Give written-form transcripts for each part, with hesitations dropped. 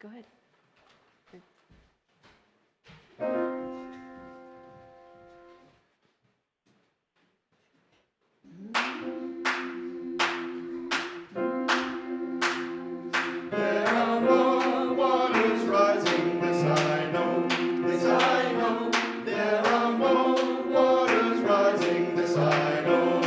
Go ahead. There are more waters rising, this I know, this I know. There are more waters rising, this I know.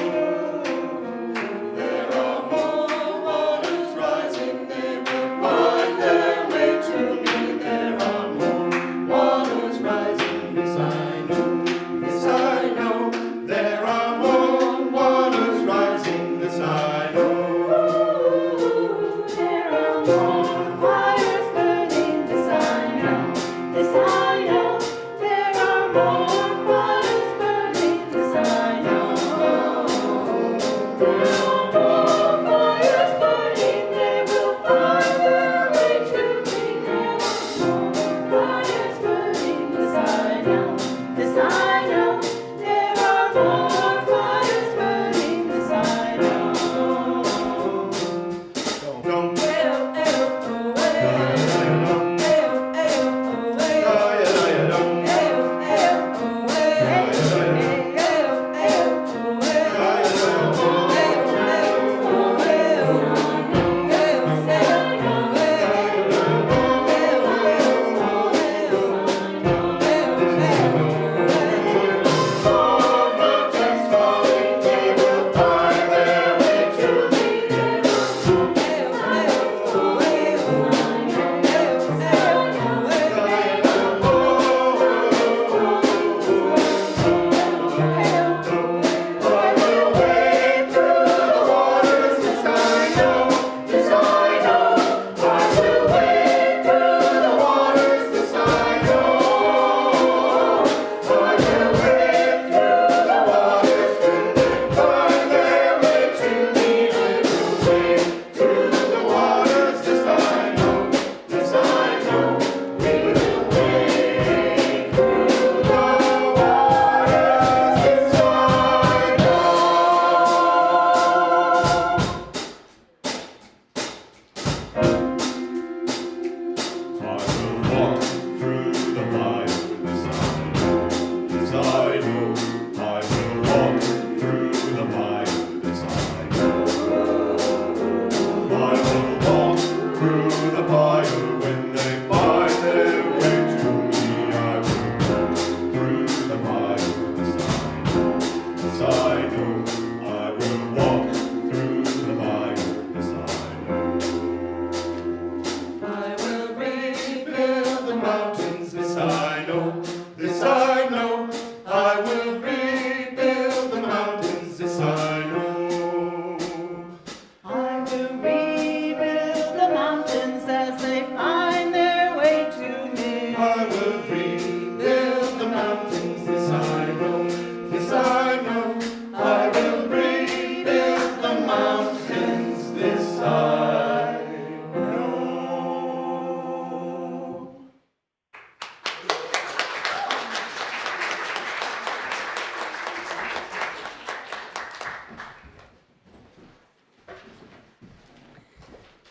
There are more waters rising, they will find their way to me. There are more waters rising, this I know, this I know. There are more waters rising, this I know.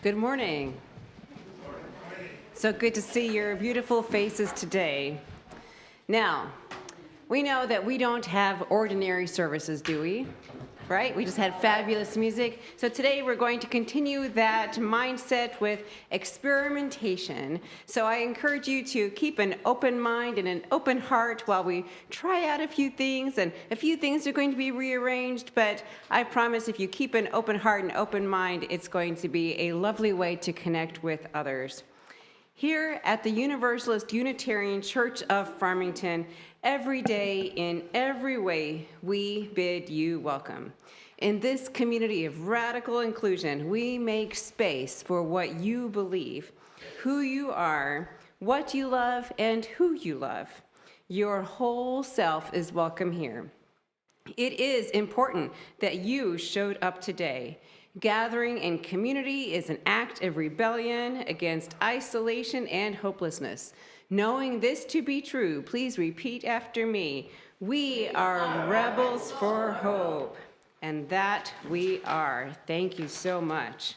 Good morning. So good to see your beautiful faces today. Now, we know that we don't have ordinary services, do we? Right? We just had fabulous music. So today we're going to continue that mindset with experimentation. So I encourage you to keep an open mind and an open heart while we try out a few things. And a few things are going to be rearranged, but I promise if you keep an open heart and open mind, it's going to be a lovely way to connect with others. Here at the Universalist Unitarian Church of Farmington, every day, in every way, we bid you welcome. In this community of radical inclusion, we make space for what you believe, who you are, what you love, and who you love. Your whole self is welcome here. It is important that you showed up today. Gathering in community is an act of rebellion against isolation and hopelessness. Knowing this to be true, please repeat after me. We are rebels for hope. And that we are. Thank you so much.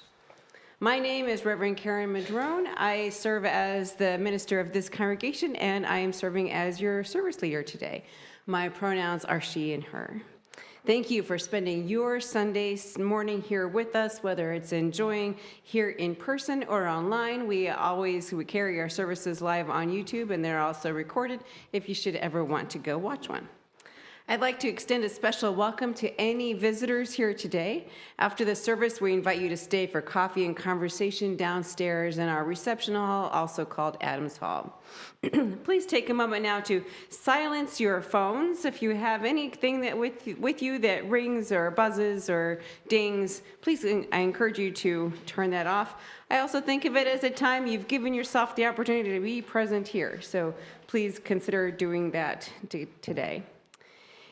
My name is Reverend Karen Madrone. I serve as the minister of this congregation, and I am serving as your service leader today. My pronouns are she and her. Thank you for spending your Sunday morning here with us, whether it's enjoying here in person or online. We carry our services live on YouTube, and they're also recorded if you should ever want to go watch one. I'd like to extend a special welcome to any visitors here today. After the service, we invite you to stay for coffee and conversation downstairs in our reception hall, also called Adams Hall. Please take a moment now to silence your phones. If you have anything that with you that rings or buzzes or dings, please, I encourage you to turn that off. I also think of it as a time you've given yourself the opportunity to be present here. So please consider doing that today.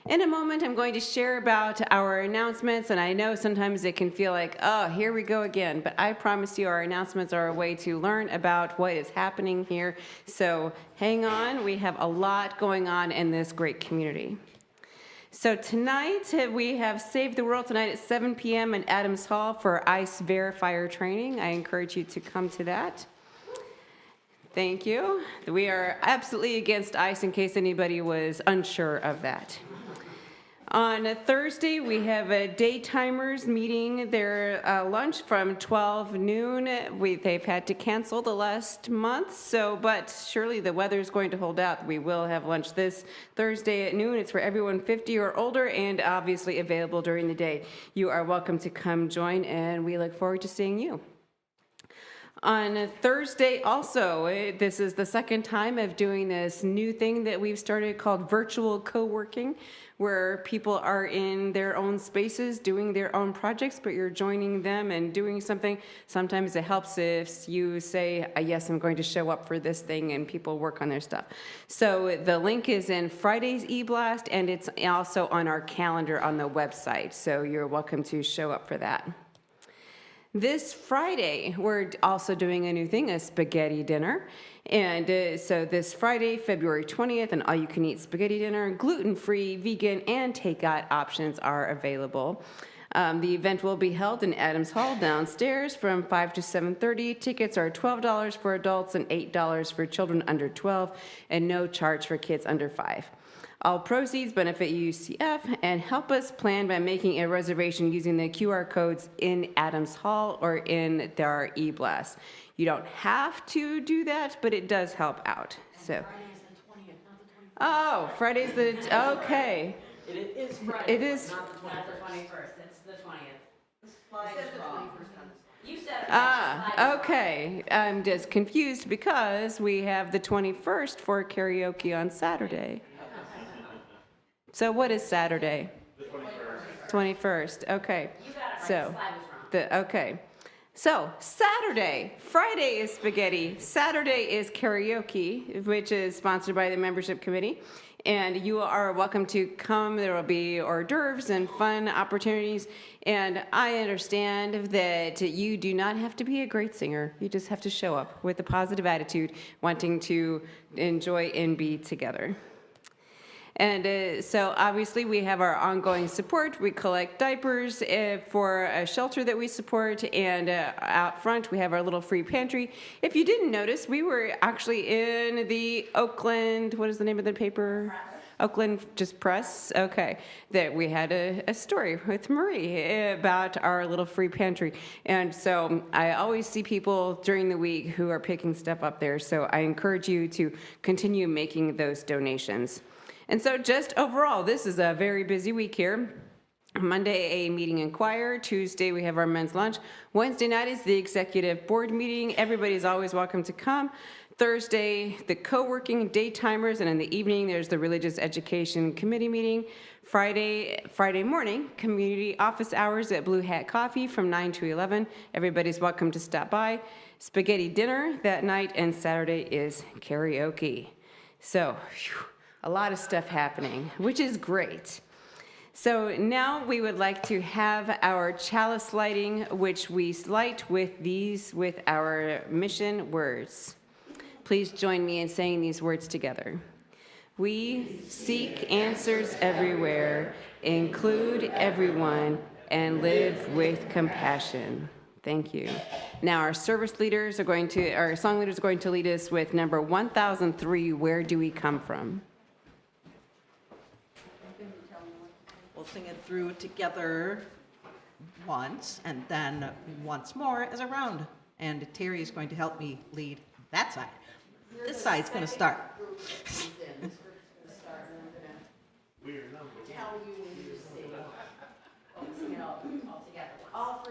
In a moment, I'm going to share about our announcements, and I know sometimes it can feel like, oh, here we go again, but I promise you our announcements are a way to learn about what is happening here. So hang on, we have a lot going on in this great community. So tonight, we have Save the World tonight at 7 p.m. in Adams Hall for ICE Verifier training. I encourage you to come to that. Thank you. We are absolutely against ICE in case anybody was unsure of that. On a Thursday, we have a Daytimers meeting their lunch from 12 noon. They've had to cancel the last month, but surely the weather is going to hold out. We will have lunch this Thursday at noon. It's for everyone 50 or older and obviously available during the day. You are welcome to come join, and we look forward to seeing you. On Thursday also, this is the second time of doing this new thing that we've started called virtual co-working, where people are in their own spaces doing their own projects, but you're joining them and doing something. Sometimes it helps if you say, yes, I'm going to show up for this thing, and people work on their stuff. So the link is in Friday's eBlast, and it's also on our calendar on the website. So you're welcome to show up for that. This Friday, we're also doing a new thing, a spaghetti dinner. And so this Friday, February 20th, an all-you-can-eat spaghetti dinner, gluten-free, vegan, and takeout options are available. The event will be held in Adams Hall downstairs from 5 to 7:30. Tickets are $12 for adults and $8 for children under 12, and no charge for kids under 5. All proceeds benefit UCF and help us plan by making a reservation using the QR codes in Adams Hall or in our eBlast. You don't have to do that, but it does help out. So. Friday's the 20th, not the 21st. Oh, Friday's okay. It is Friday. It is. Not the 21st. It's the 20th. This flag It says is the wrong. 21st on this. You said it. Flag is wrong. Okay. I'm just confused because we have the 21st for karaoke on Saturday. So what is Saturday? The 21st. Okay. You got it right. So, The flag was wrong. okay. So Saturday, Friday is spaghetti. Saturday is karaoke, which is sponsored by the membership committee. And you are welcome to come. There will be hors d'oeuvres and fun opportunities. And I understand that you do not have to be a great singer. You just have to show up with a positive attitude, wanting to enjoy and be together. And so obviously we have our ongoing support. We collect diapers for a shelter that we support, and out front we have our little free pantry. If you didn't notice, we were actually in the Oakland, what is the name of the paper? Oakland just Press, okay, that we had a story with Marie about our little free pantry. And so I always see people during the week who are picking stuff up there, so I encourage you to continue making those donations. And so just overall, this is a very busy week here. Monday, a meeting in choir. Tuesday, we have our men's lunch. Wednesday night is the executive board meeting. Everybody's always welcome to come. Thursday, the co-working Daytimers, and in the evening, there's the religious education committee meeting. Friday morning, community office hours at Blue Hat Coffee from 9 to 11. Everybody's welcome to stop by. Spaghetti dinner that night, and Saturday is karaoke. So, a lot of stuff happening, which is great. So now we would like to have our chalice lighting, which we light with our mission words. Please join me in saying these words together. We seek answers everywhere, include everyone, and live with compassion. Thank you. Now our service leaders are going to, our song leaders are going to lead us with number 1003, Where Do We Come From? We'll sing it through together once and then once more as a round. And Terry is going to help me lead that side. This side's going to start.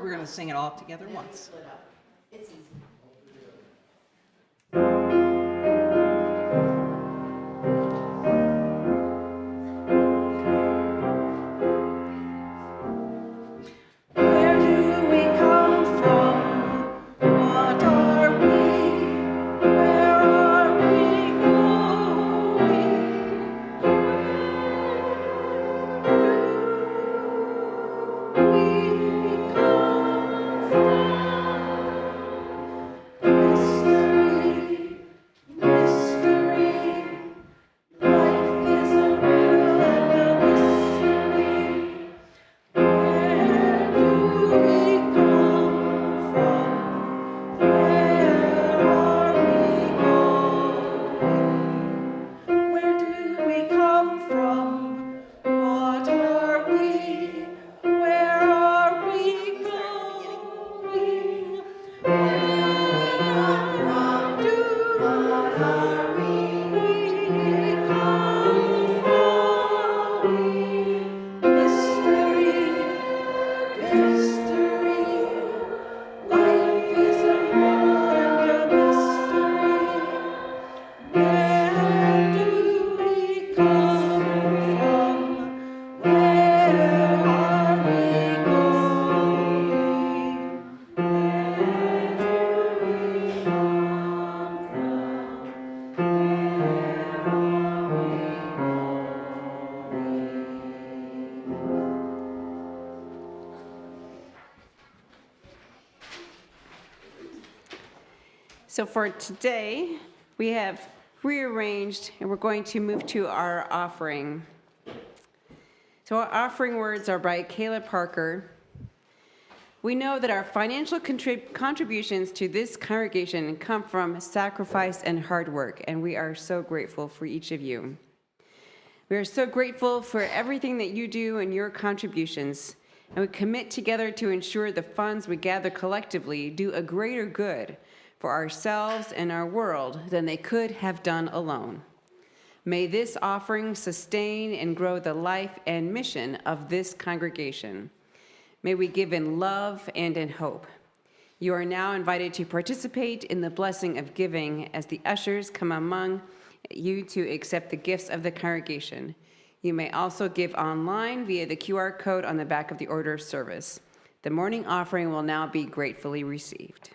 We're going to sing it all together once. It's easy. Where do we come from? What are we? Where are we going? Where do we come from? Mystery, mystery. Life is a riddle and a mystery. Where do we come from? Where are we going? Where do we come from? What are we? Where are we going? Where do what are we come from? Mystery, mystery. Life is a riddle and a mystery. Where do we come from? Where are we going? Where do we come from? So for today, we have rearranged and we're going to move to our offering. So our offering words are by Kayla Parker. We know that our financial contributions to this congregation come from sacrifice and hard work, and we are so grateful for each of you. We are so grateful for everything that you do and your contributions, and we commit together to ensure the funds we gather collectively do a greater good for ourselves and our world than they could have done alone. May this offering sustain and grow the life and mission of this congregation. May we give in love and in hope. You are now invited to participate in the blessing of giving as the ushers come among you to accept the gifts of the congregation. You may also give online via the QR code on the back of the order of service. The morning offering will now be gratefully received.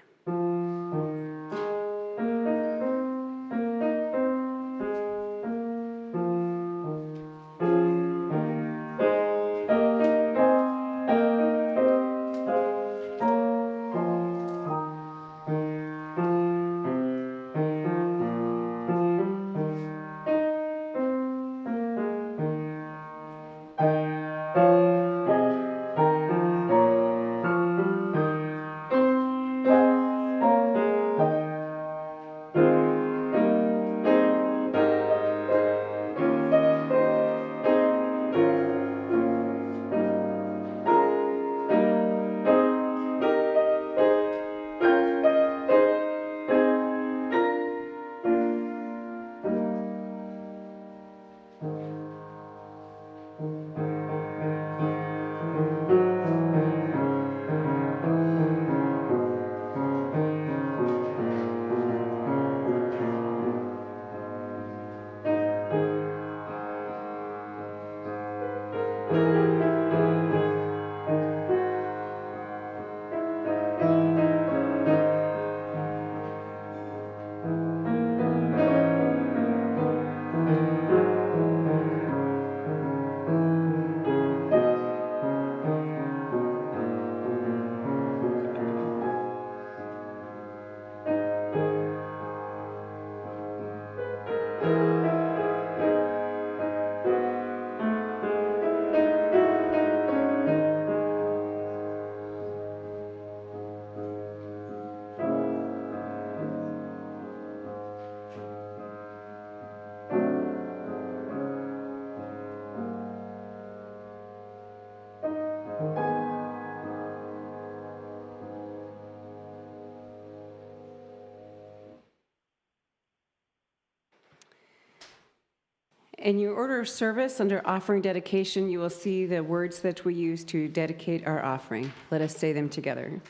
In your order of service, under offering dedication, you will see the words that we use to dedicate our offering. Let us say them together.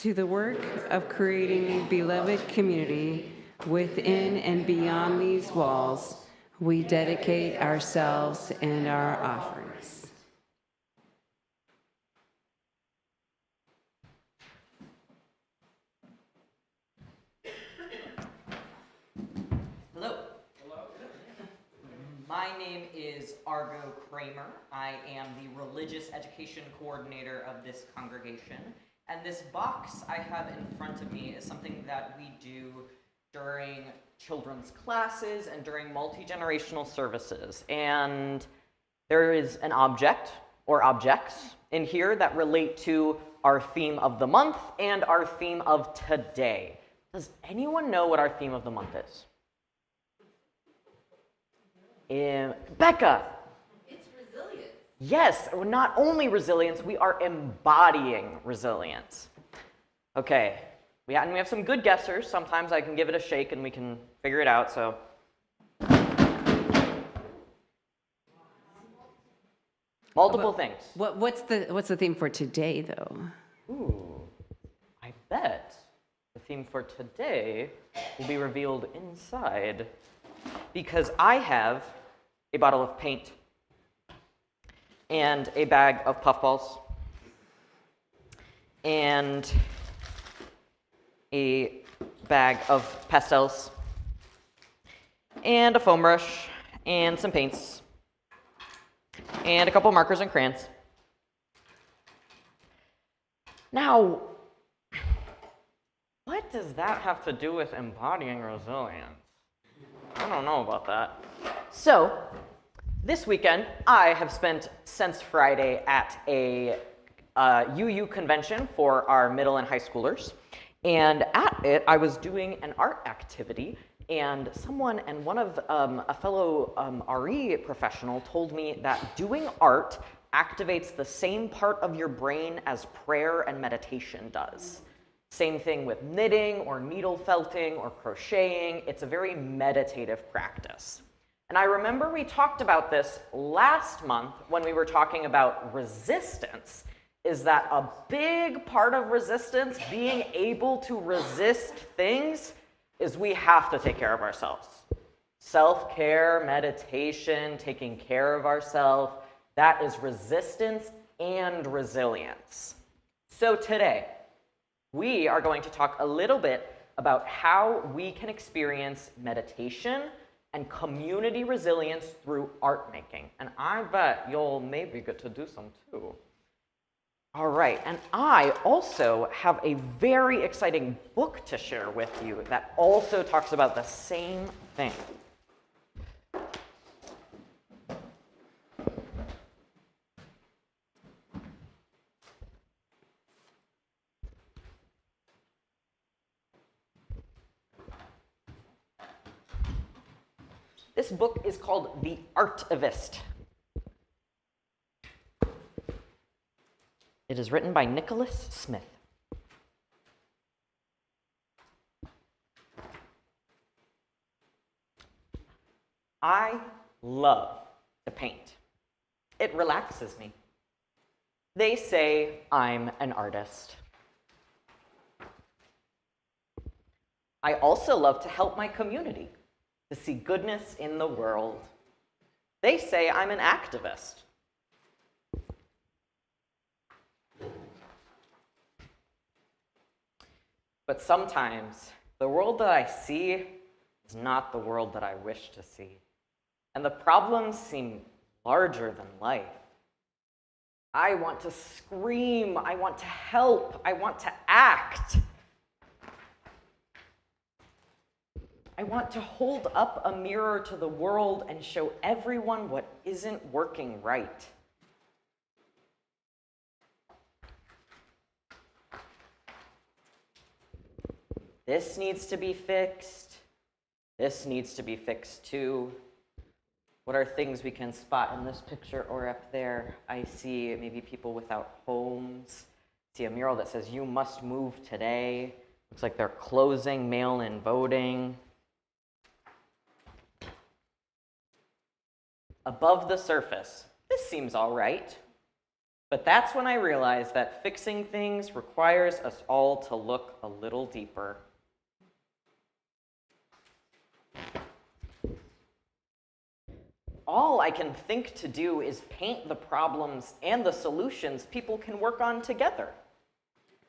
To the work of creating a beloved community within and beyond these walls, we dedicate ourselves and our offerings. Hello. My name is Argo Kramer. I am the religious education coordinator of this congregation. And this box I have in front of me is something that we do during children's classes and during multi-generational services. And there is an object or objects in here that relate to our theme of the month and our theme of today. Does anyone know what our theme of the month is? Becca. It's resilience. Yes, not only resilience, we are embodying resilience. Okay, we have some good guessers. Sometimes I can give it a shake and we can figure it out, so. Multiple things. What's the theme for today, though? Ooh, I bet the theme for today will be revealed inside because I have a bottle of paint and a bag of puffballs and a bag of pastels and a foam brush and some paints and a couple markers and crayons. Now, what does that have to do with embodying resilience? I don't know about that. So, this weekend, I have spent since Friday at a UU convention for our middle and high schoolers. And at it, I was doing an art activity, and one of a fellow RE professional told me that doing art activates the same part of your brain as prayer and meditation does. Same thing with knitting or needle felting or crocheting. It's a very meditative practice. And I remember we talked about this last month when we were talking about resistance, is that a big part of resistance, being able to resist things, is we have to take care of ourselves. Self-care, meditation, taking care of ourselves, that is resistance and resilience. So today, we are going to talk a little bit about how we can experience meditation and community resilience through art making. And I bet you'll maybe get to do some too. All right, and I also have a very exciting book to share with you that also talks about the same thing. This book is called The Artivist. It is written by Nicholas Smith. I love to paint. It relaxes me. They say I'm an artist. I also love to help my community, to see goodness in the world. They say I'm an activist. But sometimes the world that I see is not the world that I wish to see. And the problems seem larger than life. I want to scream, I want to help, I want to act. I want to hold up a mirror to the world and show everyone what isn't working right. This needs to be fixed. This needs to be fixed too. What are things we can spot in this picture or up there? I see maybe people without homes. I see a mural that says, "You must move today." Looks like they're closing mail-in voting. Above the surface, this seems all right. But that's when I realized that fixing things requires us all to look a little deeper. All I can think to do is paint the problems and the solutions people can work on together.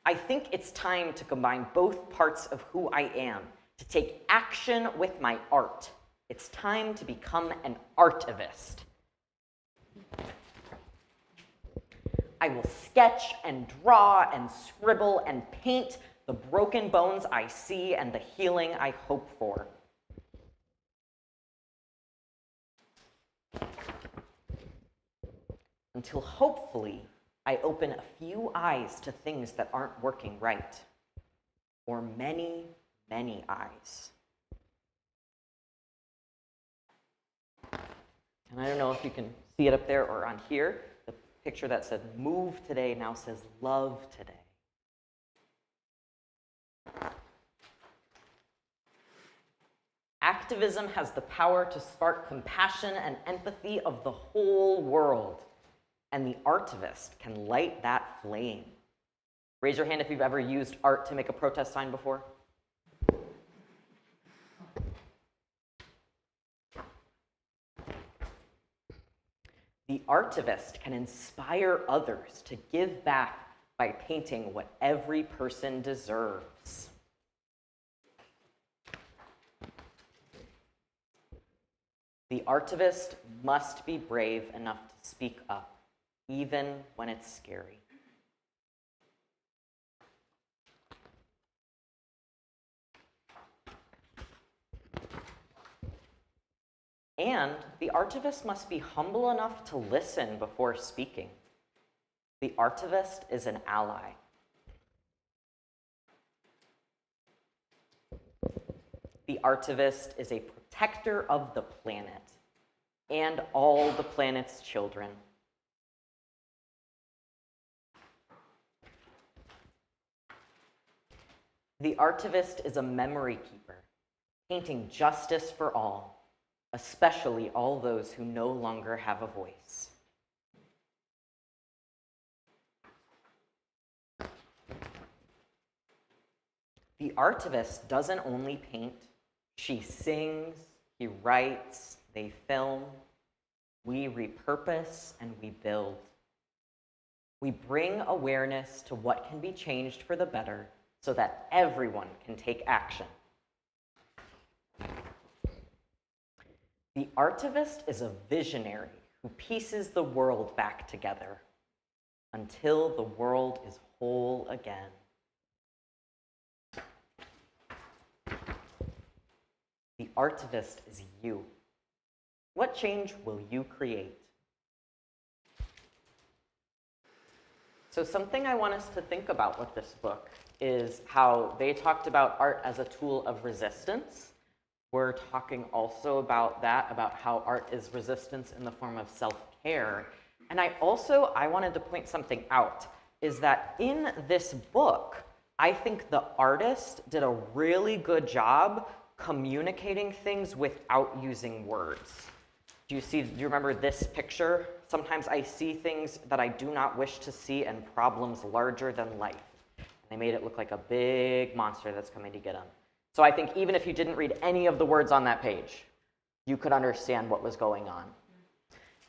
I think it's time to combine both parts of who I am, to take action with my art. It's time to become an artivist. I will sketch and draw and scribble and paint the broken bones I see and the healing I hope for. Until hopefully I open a few eyes to things that aren't working right. Or many, many eyes. And I don't know if you can see it up there or on here. The picture that said move today now says love today. Activism has the power to spark compassion and empathy of the whole world. And the artivist can light that flame. Raise your hand if you've ever used art to make a protest sign before. The artivist can inspire others to give back by painting what every person deserves. The artivist must be brave enough to speak up, even when it's scary. And the artivist must be humble enough to listen before speaking. The artivist is an ally. The artivist is a protector of the planet and all the planet's children. The artivist is a memory keeper, painting justice for all, especially all those who no longer have a voice. The artivist doesn't only paint, she sings, he writes, they film, we repurpose, and we build. We bring awareness to what can be changed for the better so that everyone can take action. The artivist is a visionary who pieces the world back together until the world is whole again. The artivist is you. What change will you create? So something I want us to think about with this book is how they talked about art as a tool of resistance. We're talking also about that, about how art is resistance in the form of self-care. And I wanted to point something out, is that in this book, I think the artist did a really good job communicating things without using words. Do you remember this picture? Sometimes I see things that I do not wish to see and problems larger than life. And they made it look like a big monster that's coming to get them. So I think even if you didn't read any of the words on that page, you could understand what was going on.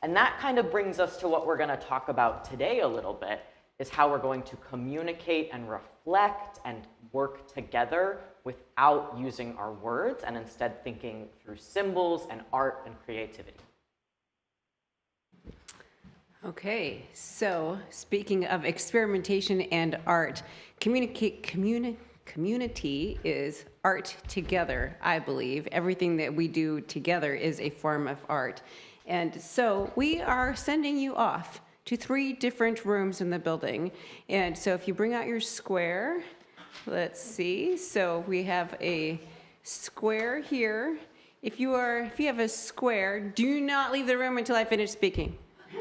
And that kind of brings us to what we're going to talk about today a little bit, is how we're going to communicate and reflect and work together without using our words and instead thinking through symbols and art and creativity. Okay, so speaking of experimentation and art, community is art together, I believe. Everything that we do together is a form of art. And so we are sending you off to 3 different rooms in the building. And so if you bring out your square, let's see. So we have a square here. If you have a square, do not leave the room until I finish speaking.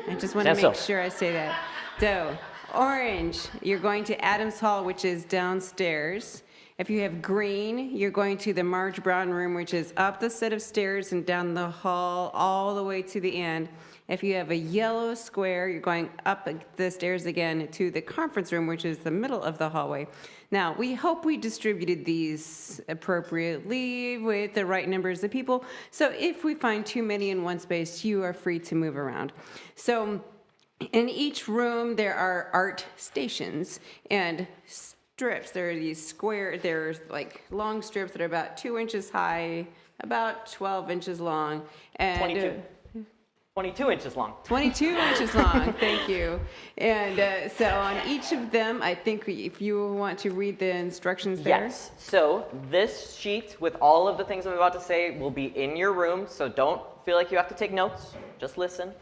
I just want to make sure I say that. So, orange, you're going to Adams Hall, which is downstairs. If you have green, you're going to the Marge Brown room, which is up the set of stairs and down the hall all the way to the end. If you have a yellow square, you're going up the stairs again to the conference room, which is the middle of the hallway. Now, we hope we distributed these appropriately with the right numbers of people. So if we find too many in one space, you are free to move around. So in each room, there are art stations and strips. There are these there's like long strips that are about 2 inches high, about 12 inches long. And 22 inches long. 22 inches long, thank you. And so on each of them, I think if you want to read the instructions there. Yes. So this sheet with all of the things I'm about to say will be in your room, so don't feel like you have to take notes. Just listen.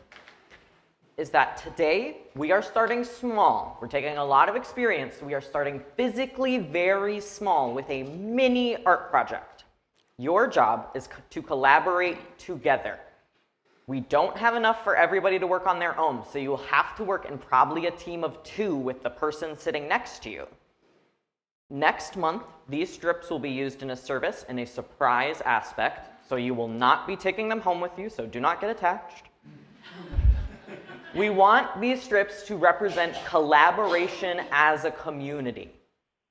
Is that today we are starting small. We're taking a lot of experience. We are starting physically very small with a mini art project. Your job is to collaborate together. We don't have enough for everybody to work on their own, so you'll have to work in probably a team of 2 with the person sitting next to you. Next month, these strips will be used in a service in a surprise aspect, so you will not be taking them home with you, so do not get attached. We want these strips to represent collaboration as a community.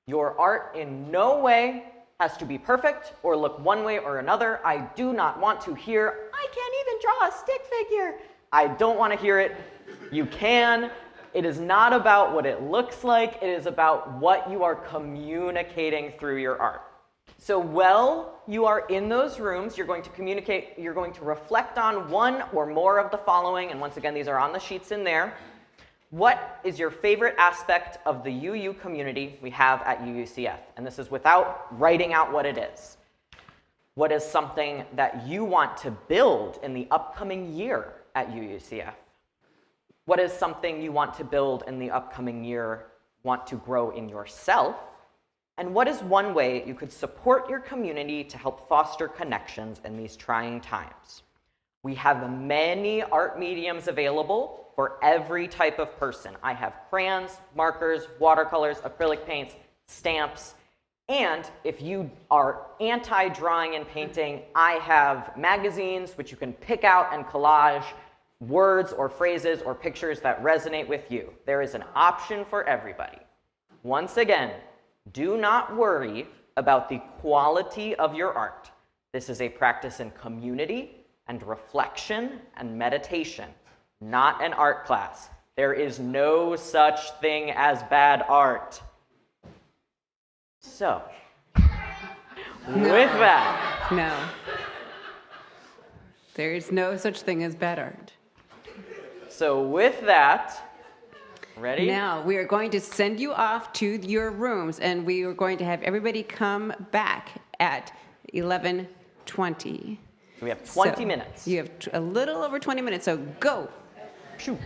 Your art in no way has to be perfect or look one way or another. I do not want to hear, I can't even draw a stick figure. I don't want to hear it. You can. It is not about what it looks like. It is about what you are communicating through your art. So while you are in those rooms, you're going to communicate, you're going to reflect on one or more of the following, and once again, these are on the sheets in there. What is your favorite aspect of the UU community we have at UUCF? And this is without writing out what it is. What is something that you want to build in the upcoming year at UUCF? What is something you want to build in the upcoming year, want to grow in yourself? And what is one way you could support your community to help foster connections in these trying times? We have many art mediums available for every type of person. I have crayons, markers, watercolors, acrylic paints, stamps, and if you are anti-drawing and painting, I have magazines which you can pick out and collage words or phrases or pictures that resonate with you. There is an option for everybody. Once again, do not worry about the quality of your art. This is a practice in community and reflection and meditation, not an art class. There is no such thing as bad art. So, with that, No. There is no such thing as bad art. ready? Now, we are going to send you off to your rooms, and we are going to have everybody come back at 11:20. We have 20 So, minutes. You have a little over 20 minutes, so go. Shoo.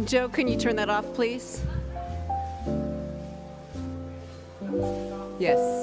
Joe, can you turn that off, please? Yes.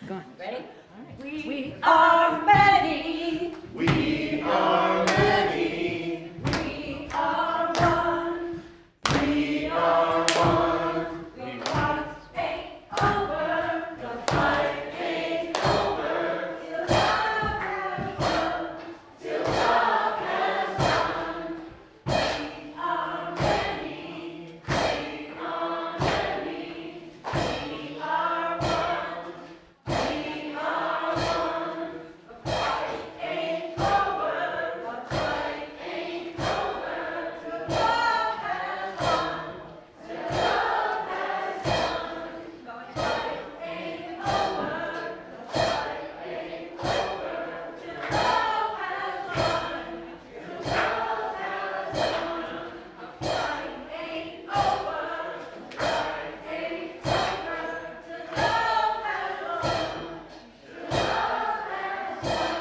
Go on. Ready? We are many. We are many. We are one. We are one. We fight ain't over. The fight ain't over. Till love has won. Till love has won. We are many. We are many. We are one. We are one. The fight ain't over. The fight ain't over. Till love has won. Till love has won. The fight ain't over. The fight ain't over. Till love has won. Till love has won. The fight ain't over. The fight ain't over. Till love has won. Till love has won.